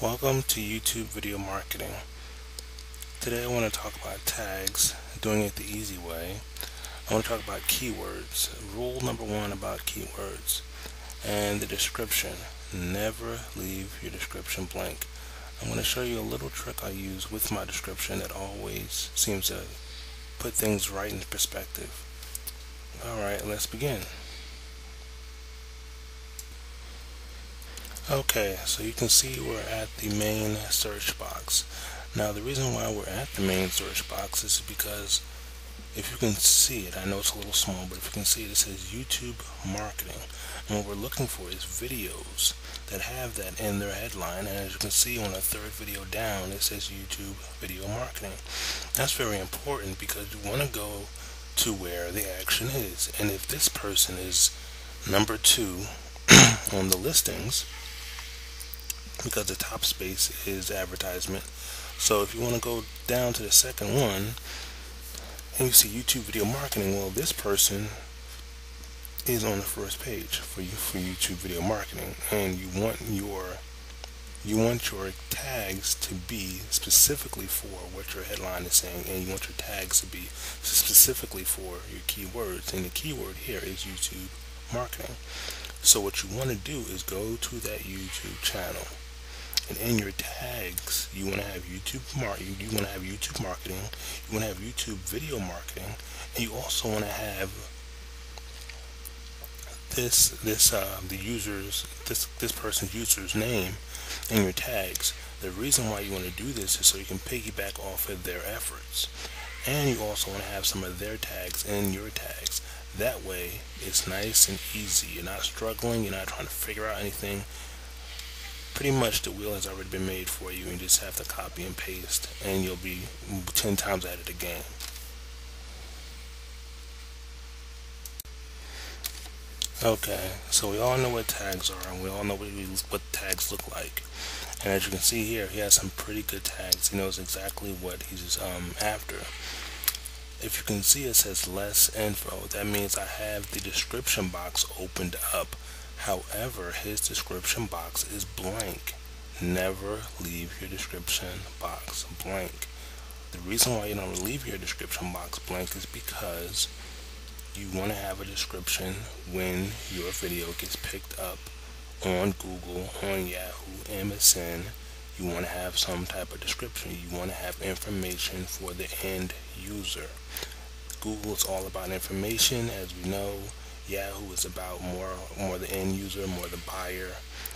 Welcome to YouTube Video Marketing. Today I want to talk about tags, doing it the easy way. I want to talk about keywords. Rule number one about keywords and the description. Never leave your description blank. I'm going to show you a little trick I use with my description that always seems to put things right in perspective. Alright, let's begin. Okay, so you can see we're at the main search box. Now the reason why we're at the main search box is because if you can see it, I know it's a little small, but if you can see it, it says YouTube Marketing. And what we're looking for is videos that have that in their headline. And as you can see on the third video down, it says YouTube Video Marketing. That's very important because you want to go to where the action is. And if this person is number 2 on the listings, because the top space is advertisement. So if you want to go down to the second one and you see YouTube Video Marketing, well, this person is on the first page for YouTube Video Marketing, and you want your tags to be specifically for what your headline is saying, and you want your tags to be specifically for your keywords, and the keyword here is YouTube Marketing. So what you want to do is go to that YouTube channel, and in your tags you want to have YouTube marketing, you want to have YouTube Marketing, you want to have YouTube Video Marketing, and you also want to have this person's user's name in your tags. The reason why you want to do this is so you can piggyback off of their efforts, and you also want to have some of their tags in your tags. That way it's nice and easy. You're not struggling, you're not trying to figure out anything. Pretty much the wheel has already been made for you, and you just have to copy and paste, and you'll be 10 times ahead of the game. Okay, so we all know what tags are, and we all know what tags look like. And as you can see here, he has some pretty good tags. He knows exactly what he's after. If you can see, it says less info. That means I have the description box opened up. However, his description box is blank. Never leave your description box blank. The reason why you don't leave your description box blank is because you want to have a description when your video gets picked up on Google, on Yahoo, MSN. You want to have some type of description. You want to have information for the end user. Google is all about information, as we know. Yahoo is about more the end user, more the buyer.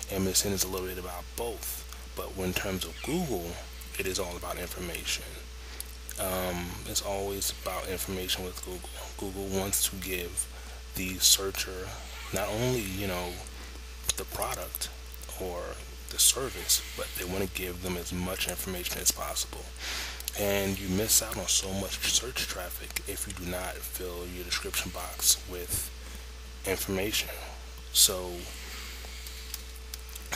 MSN is a little bit about both. But in terms of Google, it is all about information. It's always about information with Google. Google wants to give the searcher not only, the product or the service, but they want to give them as much information as possible. And you miss out on so much search traffic if you do not fill your description box with information. So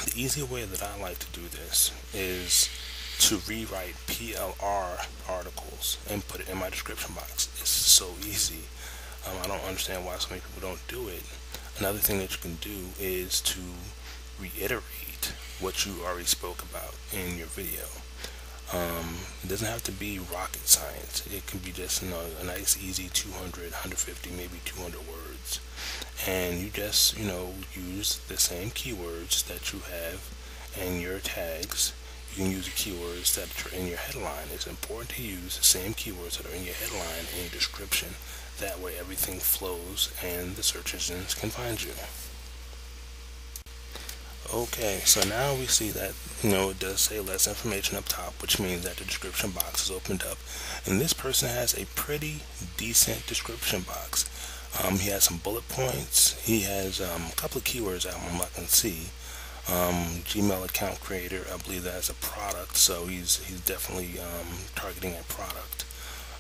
the easy way that I like to do this is to rewrite PLR articles and put it in my description box. It's so easy. I don't understand why so many people don't do it. Another thing that you can do is to reiterate what you already spoke about in your video. It doesn't have to be rocket science. It can be just a nice easy 200, 150, maybe 200 words, and you just use the same keywords that you have in your tags. You can use the keywords that are in your headline. It's important to use the same keywords that are in your headline and your description. That way everything flows and the search engines can find you. Okay, so now we see that it does say less information up top, which means that the description box is opened up, and this person has a pretty decent description box. He has some bullet points. He has a couple of keywords I can see. Gmail account creator, I believe that's a product, so he's definitely targeting a product.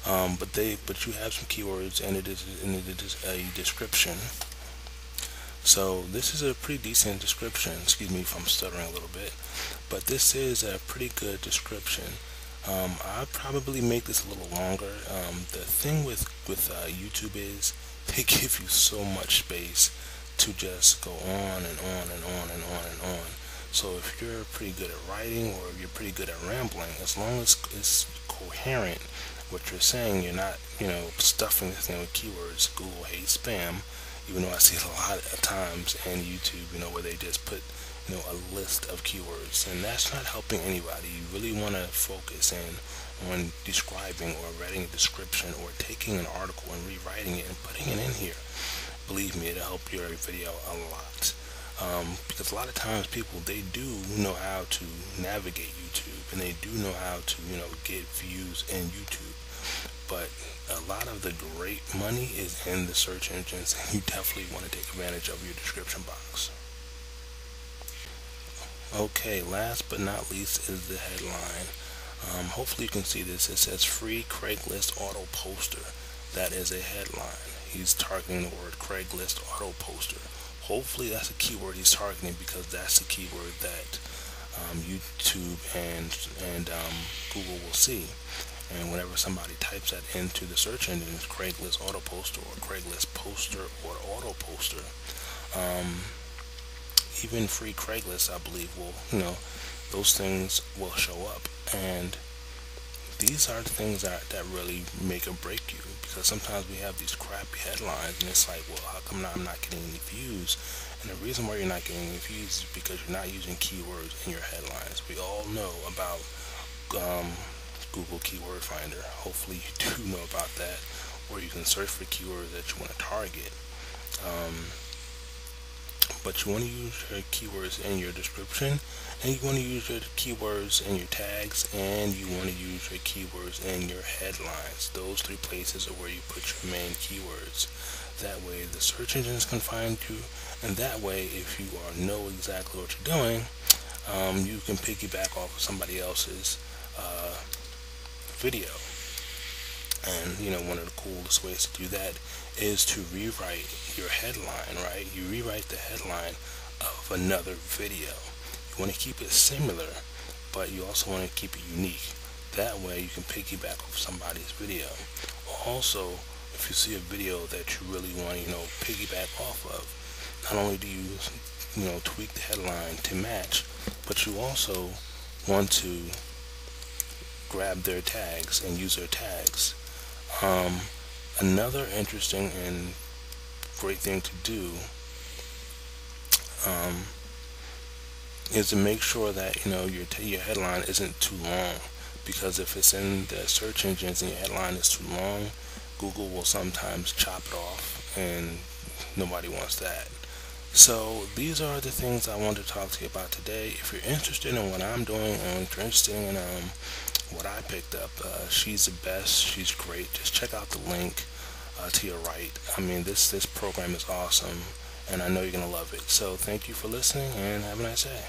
But you have some keywords, and it is a description. So this is a pretty decent description. Excuse me if I'm stuttering a little bit, but this is a pretty good description. I'll probably make this a little longer. The thing with YouTube is they give you so much space to just go on and on and on and on and on. So if you're pretty good at writing or you're pretty good at rambling, as long as it's coherent, what you're saying, you're not, stuffing this thing with keywords. Google hates spam, even though I see it a lot of times in YouTube, where they just put, a list of keywords, and that's not helping anybody. You really want to focus in on describing or writing a description or taking an article and rewriting it and putting it in here. Believe me, it'll help your video a lot. Because a lot of times people, they do know how to navigate YouTube, and they do know how to get views in YouTube, but a lot of the great money is in the search engines, and you definitely want to take advantage of your description box. Okay, last but not least is the headline. Hopefully you can see this. It says free Craigslist auto poster. That is a headline. He's targeting the word Craigslist auto poster. Hopefully that's a keyword he's targeting, because that's the keyword that YouTube and Google will see. And whenever somebody types that into the search engine, Craigslist auto poster or Craigslist poster or auto poster, even free Craigslist, I believe, will, those things will show up. And these are the things that really make or break you, because sometimes we have these crappy headlines, and it's like, well, how come I'm not getting any views? And the reason why you're not getting any views is because you're not using keywords in your headlines. We all know about Google Keyword Finder. Hopefully you do know about that, where you can search for keywords that you want to target. But you want to use your keywords in your description, and you want to use your keywords in your tags, and you want to use your keywords in your headlines. Those three places are where you put your main keywords. That way the search engines can find you, and that way, if you know exactly what you're doing, you can piggyback off of somebody else's video. And one of the coolest ways to do that is to rewrite your headline, right? You rewrite the headline of another video. You want to keep it similar, but you also want to keep it unique. That way you can piggyback off somebody's video. Also, if you see a video that you really want to, piggyback off of, not only do you, tweak the headline to match, but you also want to grab their tags and use their tags. Another interesting and great thing to do is to make sure that your headline isn't too long, because if it's in the search engines and your headline is too long, Google will sometimes chop it off, and nobody wants that. So these are the things I wanted to talk to you about today. If you're interested in what I'm doing, and if you're interested in what I picked up, she's the best. She's great. Just check out the link to your right. I mean, this program is awesome, and I know you're gonna love it. So thank you for listening, and have a nice day.